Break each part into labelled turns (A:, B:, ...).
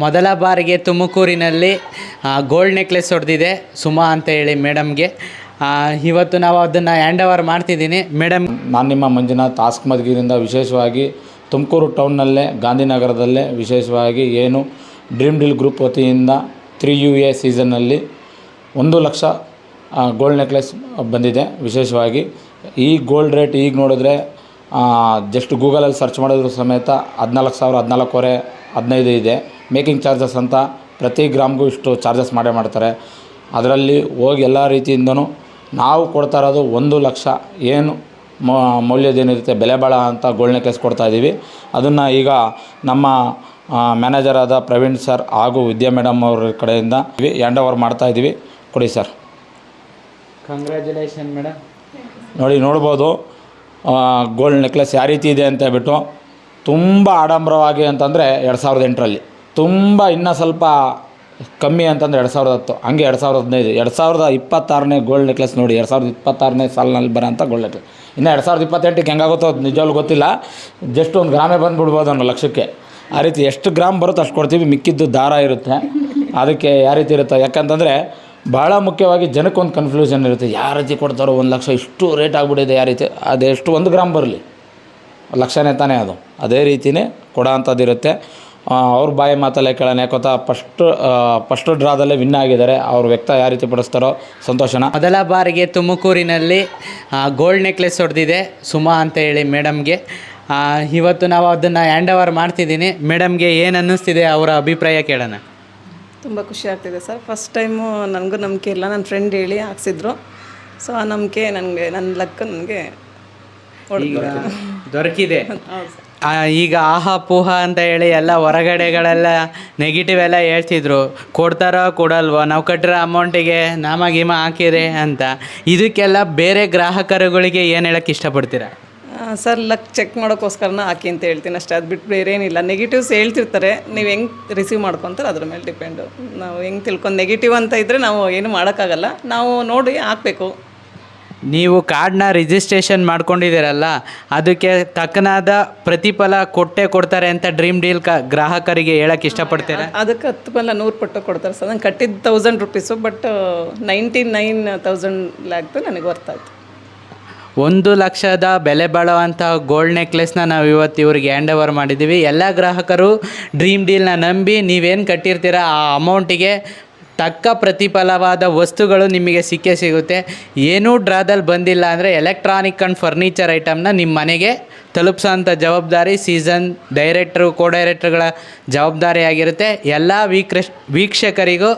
A: ಮೊದಲ ಬಾರಿಗೆ ತುಮಕೂರಿನಲ್ಲಿ ಗೋಲ್ಡ್ ನೆಕ್ಲೆಸ್ ಹೊಡೆದಿದೆ ಸುಮಾ ಅಂತ ಹೇಳಿ ಮೇಡಮ್ಗೆ. ಇವತ್ತು ನಾವು ಅದನ್ನು ಹ್ಯಾಂಡ್ ಓವರ್ ಮಾಡ್ತಿದ್ದೀನಿ ಮೇಡಮ್.
B: ನಾನು ನಿಮ್ಮ ಮಂಜುನಾಥ್ ಆಸ್ಕಮದ್ಗಿರಿಂದ ವಿಶೇಷವಾಗಿ ತುಮಕೂರು ಟೌನ್ನಲ್ಲೇ ಗಾಂಧಿನಗರದಲ್ಲೇ ವಿಶೇಷವಾಗಿ ಏನು ಡ್ರೀಮ್ ಡೀಲ್ ಗ್ರೂಪ್ ವತಿಯಿಂದ 3UA ಸೀಸನ್ನಲ್ಲಿ 1 ಲಕ್ಷ ಗೋಲ್ಡ್ ನೆಕ್ಲೆಸ್ ಬಂದಿದೆ. ವಿಶೇಷವಾಗಿ ಈ ಗೋಲ್ಡ್ ರೇಟ್ ಈಗ ನೋಡಿದ್ರೆ ಜಸ್ಟ್ ಗೂಗಲಲ್ಲಿ ಸರ್ಚ್ ಮಾಡಿದ್ರು ಸಮೇತ 14,000, 14,500, 15 ಇದೆ. ಮೇಕಿಂಗ್ ಚಾರ್ಜಸ್ ಅಂತ ಪ್ರತಿ ಗ್ರಾಮ್ಗೂ ಇಷ್ಟು ಚಾರ್ಜಸ್ ಮಾಡ್ತಾರೆ. ಅದರಲ್ಲಿ ಹೋಗಿ ಎಲ್ಲ ರೀತಿಯಿಂದನೂ ನಾವು ಕೊಡ್ತಾ ಇರೋದು 1 ಲಕ್ಷ ಏನು ಮೌಲ್ಯದೇನಿರುತ್ತೆ ಬೆಲೆ ಬಾಳೋ ಅಂತ ಗೋಲ್ಡ್ ನೆಕ್ಲೆಸ್ ಕೊಡ್ತಾಯಿದ್ದೀವಿ. ಅದನ್ನು ಈಗ ನಮ್ಮ ಮ್ಯಾನೇಜರ್ ಆದ ಪ್ರವೀಣ್ ಸರ್ ಹಾಗೂ ವಿದ್ಯಾ ಮೇಡಮ್ ಅವ್ರ ಕಡೆಯಿಂದ ಹ್ಯಾಂಡ್ ಓವರ್ ಮಾಡ್ತಾಯಿದ್ದೀವಿ. ಕೊಡಿ ಸರ್.
A: Congratulation madam.
B: ನೋಡ್ಬೋದು ಗೋಲ್ಡ್ ನೆಕ್ಲೆಸ್ ಯಾವ ರೀತಿ ಇದೆ ಅಂತ ಹೇಳ್ಬಿಟ್ಟು. ತುಂಬ ಆಡಂಬರವಾಗಿ ಅಂತಂದರೆ 2008ರಲ್ಲಿ, ತುಂಬ ಇನ್ನೂ ಸ್ವಲ್ಪ ಕಮ್ಮಿ ಅಂತಂದರೆ 2010, ಹಂಗೆ 2015, 2026ನೇ ಗೋಲ್ಡ್ ನೆಕ್ಲೆಸ್ ನೋಡಿ. 2026ನೇ ಸಾಲಿನಲ್ಲಿ ಬರೋಂಥ ಗೋಲ್ಡ್ ನೆಕ್ಲೆಸ್. ಇನ್ನು 2028ಕ್ಕೆ ಹೆಂಗಾಗುತ್ತೋ ಅದು ನಿಜವಾಗ್ಲೂ ಗೊತ್ತಿಲ್ಲ. ಜಸ್ಟ್ 1 ಗ್ರಾಮೇ ಬಂದುಬಿಡ್ಬೋದು 1 ಲಕ್ಷಕ್ಕೆ. ಆ ರೀತಿ ಎಷ್ಟು ಗ್ರಾಮ್ ಬರುತ್ತೋ ಅಷ್ಟು ಕೊಡ್ತೀವಿ. ಮಿಕ್ಕಿದ್ದು ದಾರ ಇರುತ್ತೆ. ಅದಕ್ಕೆ ಯಾವ ರೀತಿ ಇರುತ್ತೆ ಯಾಕಂತಂದರೆ ಭಾಳ ಮುಖ್ಯವಾಗಿ ಜನಕ್ಕೊಂದು ಕನ್ಫ್ಯೂಷನ್ ಇರುತ್ತೆ. ಯಾವ ರೀತಿ ಕೊಡ್ತಾರೋ 1 ಲಕ್ಷ ಇಷ್ಟು ರೇಟ್ ಆಗಿಬಿಟ್ಟಿದೆ, ಯಾವ ರೀತಿ ಅದೆಷ್ಟು 1 ಗ್ರಾಮ್ ಬರಲಿ ಲಕ್ಷನೇ ತಾನೇ ಅದು. ಅದೇ ರೀತಿಯೇ ಕೊಡೋ ಅಂಥದ್ದಿರುತ್ತೆ. ಅವ್ರ ಬಾಯಿ ಮಾತಲ್ಲೇ ಕೇಳೋಣ. ಯಾಕೊತ್ತಾ ಫಸ್ಟ್ ಡ್ರಾದಲ್ಲೇ ವಿನ್ ಆಗಿದ್ದಾರೆ. ಅವ್ರ ವ್ಯಕ್ತ ಯಾವ ರೀತಿ ಪಡಿಸ್ತಾರೋ ಸಂತೋಷನ.
A: ಮೊದಲ ಬಾರಿಗೆ ತುಮಕೂರಿನಲ್ಲಿ ಗೋಲ್ಡ್ ನೆಕ್ಲೆಸ್ ಹೊಡೆದಿದೆ ಸುಮಾ ಅಂತ ಹೇಳಿ ಮೇಡಮ್ಗೆ. ಇವತ್ತು ನಾವು ಅದನ್ನು ಹ್ಯಾಂಡ್ ಓವರ್ ಮಾಡ್ತಿದ್ದೀನಿ. ಮೇಡಮ್ಗೆ ಏನು ಅನ್ನಿಸ್ತಿದೆ ಅವರ ಅಭಿಪ್ರಾಯ ಕೇಳೋಣ.
C: ತುಂಬ ಖುಷಿ ಆಗ್ತಿದೆ ಸರ್. ಫಸ್ಟ್ ಟೈಮು ನನಗೂ ನಂಬಿಕೆ ಇಲ್ಲ, ನನ್ನ ಫ್ರೆಂಡ್ ಹೇಳಿ ಹಾಕ್ಸಿದ್ರು. ಸೊ ಆ ನಂಬಿಕೆ ನನ್ನ ಲಕ್ ನನಗೆ
A: ದೊರಕಿದೆ. ಈಗ ಆಹಾ ಪೂಹ ಅಂತ ಹೇಳಿ ಎಲ್ಲ ಹೊರಗಡೆಗಳೆಲ್ಲ ನೆಗೆಟಿವ್ ಎಲ್ಲ ಹೇಳ್ತಿದ್ರು, ಕೊಡ್ತಾರೋ ಕೊಡಲ್ವೋ, ನಾವು ಕಟ್ಟಿರೋ ಅಮೌಂಟಿಗೆ ನಾಮ ಗೀಮ ಹಾಕಿರಿ ಅಂತ. ಇದಕ್ಕೆಲ್ಲ ಬೇರೆ ಗ್ರಾಹಕರುಗಳಿಗೆ ಏನು ಹೇಳೋಕ್ಕೆ ಇಷ್ಟಪಡ್ತೀರಾ?
C: ಸರ್ ಲಕ್ ಚೆಕ್ ಮಾಡೋಕ್ಕೋಸ್ಕರನ ಹಾಕಿ ಅಂತ ಹೇಳ್ತೀನಿ ಅಷ್ಟೇ. ಅದು ಬಿಟ್ಟು ಬೇರೆ ಏನಿಲ್ಲ. ನೆಗೆಟಿವ್ಸ್ ಹೇಳ್ತಿರ್ತಾರೆ, ನೀವು ಹೆಂಗೆ ರಿಸೀವ್ ಮಾಡ್ಕೊತಾರೆ ಅದ್ರ ಮೇಲೆ ಡಿಪೆಂಡು. ನಾವು ಹೆಂಗೆ ತಿಳ್ಕೊಂಡು ನೆಗೆಟಿವ್ ಅಂತ ಇದ್ದರೆ ನಾವು ಏನು ಮಾಡೋಕ್ಕಾಗಲ್ಲ. ನಾವು ನೋಡಿ ಹಾಕಬೇಕು.
A: ನೀವು ಕಾರ್ಡ್ನ ರಿಜಿಸ್ಟ್ರೇಷನ್ ಮಾಡ್ಕೊಂಡಿದ್ದೀರಲ್ಲ, ಅದಕ್ಕೆ ತಕ್ಕನಾದ ಪ್ರತಿಫಲ ಕೊಡ್ತಾರೆ ಅಂತ ಡ್ರೀಮ್ ಡೀಲ್ ಗ್ರಾಹಕರಿಗೆ ಹೇಳೋಕ್ಕೆ ಇಷ್ಟಪಡ್ತೀರಾ?
C: ಅದಕ್ಕೆ 10 ಪಲ್ಲ 100 ಪಟ್ಟು ಕೊಡ್ತಾರೆ ಸರ್. ನಾನು ಕಟ್ಟಿದ್ದು 1000 ರೂಪೀಸು, ಬಟ್ 99,000 ಲ್ಯಾಕ್ದು ನನಗೆ ವರ್ತಾಯಿತು.
A: 1 ಲಕ್ಷದ ಬೆಲೆ ಬಾಳುವಂಥ ಗೋಲ್ಡ್ ನೆಕ್ಲೆಸ್ನ ನಾವು ಇವತ್ತು ಇವ್ರಿಗೆ ಹ್ಯಾಂಡ್ ಓವರ್ ಮಾಡಿದ್ದೀವಿ. ಎಲ್ಲ ಗ್ರಾಹಕರು ಡ್ರೀಮ್ ಡೀಲ್ನ ನಂಬಿ ನೀವೇನು ಕಟ್ಟಿರ್ತೀರ ಆ ಅಮೌಂಟಿಗೆ ತಕ್ಕ ಪ್ರತಿಫಲವಾದ ವಸ್ತುಗಳು ನಿಮಗೆ ಸಿಗುತ್ತೆ. ಏನೂ ಡ್ರಾದಲ್ಲಿ ಬಂದಿಲ್ಲ ಅಂದರೆ ಎಲೆಕ್ಟ್ರಾನಿಕ್ ಆ್ಯಂಡ್ ಫರ್ನಿಚರ್ ಐಟಮ್ನ ನಿಮ್ಮ ಮನೆಗೆ ತಲುಪಿಸೋಂಥ ಜವಾಬ್ದಾರಿ ಸೀಸನ್ ಡೈರೆಕ್ಟ್ರು, ಕೋ ಡೈರೆಕ್ಟ್ರುಗಳ ಜವಾಬ್ದಾರಿಯಾಗಿರುತ್ತೆ. ಎಲ್ಲ ವೀಕ್ಷಕರಿಗೂ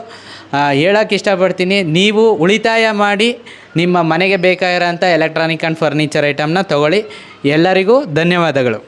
A: ಹೇಳೋಕ್ಕೆ ಇಷ್ಟಪಡ್ತೀನಿ, ನೀವು ಉಳಿತಾಯ ಮಾಡಿ ನಿಮ್ಮ ಮನೆಗೆ ಬೇಕಾಗಿರೋಂಥ ಎಲೆಕ್ಟ್ರಾನಿಕ್ ಆ್ಯಂಡ್ ಫರ್ನಿಚರ್ ಐಟಮ್ನ ತೊಗೊಳ್ಳಿ. ಎಲ್ಲರಿಗೂ ಧನ್ಯವಾದಗಳು.